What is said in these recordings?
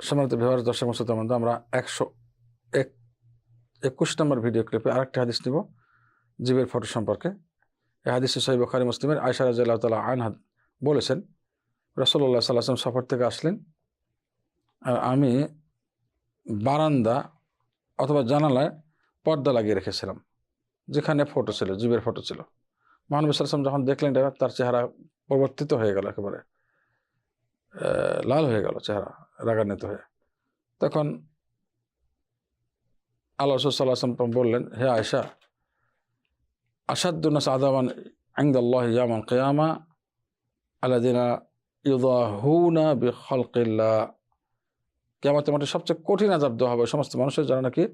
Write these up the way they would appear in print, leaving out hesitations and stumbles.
সম্মানিত ভিউয়ার্স, দর্শক শ্রোতা বন্ধু, আমরা 121 নম্বর ভিডিও ক্লিপে আরেকটি হাদিস নিব জিবের ফটো সম্পর্কে। এই হাদিসে সহিহ বুখারী মুসলিমের আয়েশা রাদিয়াল্লাহু তাআলা আনহা বলেছেন, রাসূলুল্লাহ সাল্লাল্লাহু আলাইহি ওয়াসাল্লাম সফর থেকে আসলেন আর আমি বারান্দা অথবা জানালায় পর্দা লাগিয়ে রেখেছিলাম, যেখানে ফটো ছিল, জিবের ফটো ছিল। মহানবী সাল্লাল্লাহু আলাইহি ওয়াসাল্লাম যখন দেখলেন এটা, তার চেহারা পরিবর্তিত হয়ে গেল, একেবারে লাল হয়ে গেল চেহারা, রাগান্বিত হয়ে। তখন আল্লাহ রাসূল সাল্লাল্লাহু আলাইহি ওয়াসাল্লাম বললেন, হে আয়েশা, আশাদ্দুন নাস আযাবান ইনদাল্লাহি ইয়াওমাল কিয়ামা আল্লাযিনা ইউযাহুনা বিখালকিল্লাহ। কিয়ামতের মাঠে সবচেয়ে কঠিন আযাব দেওয়া হবে সমস্ত মানুষের, যারা নাকি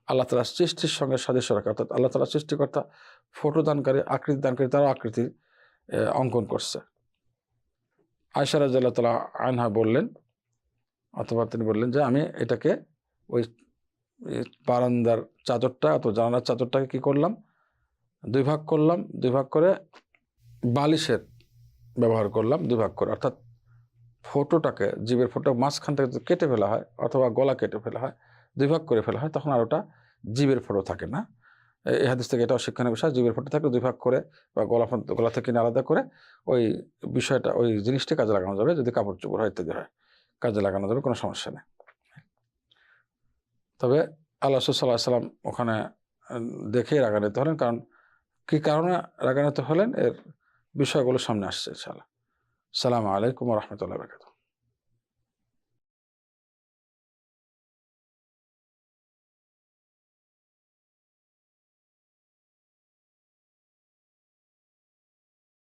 আল্লাহ তাআলার সৃষ্টির সঙ্গে সাদৃশ্য রাখে, অর্থাৎ আল্লাহ তাআলার সৃষ্টিকর্তা ফটো দানকারী, আকৃতি দানকারী, তারা আকৃতি অঙ্কন করছে। আয়েশা রাদিয়াল্লাহু তাআলা আনহা বললেন, অথবা তিনি বললেন যে আমি এটাকে ওই বারান্দার চাদরটা অথবা জানালার চাদরটাকে কি করলাম, দুই ভাগ করলাম, দুই ভাগ করে বালিশের ব্যবহার করলাম, দুই ভাগ করে। অর্থাৎ ফটোটাকে, জীবের ফটো মাঝখান থেকে যদি কেটে ফেলা হয় অথবা গলা কেটে ফেলা হয়, দুই ভাগ করে ফেলা হয়, তখন আর ওটা জীবের ফটো থাকে না। এই হাদিস থেকে এটাও শিক্ষণীয় বিষয়, জীবের ফটো থাকলে দুই ভাগ করে বা গলা থেকে আলাদা করে ওই বিষয়টা, ওই জিনিসটা কাজে লাগানো যাবে। যদি কাপড় চোপড় হয় ইত্যাদি হয়, কাজে লাগানো যাবে, কোনো সমস্যা নেই। তবে আল্লাহ রাসূল সাল্লাল্লাহু আলাইহি ওয়াসাল্লাম ওখানে দেখেই রাগান্বিত হলেন, কারণ কী কারণে রাগান্বিত হলেন এর বিষয়গুলো সামনে আসছে ইনশাআল্লাহ। আসসালামু আলাইকুম ওয়া রাহমাতুল্লাহি ওয়া বারাকাতুহু।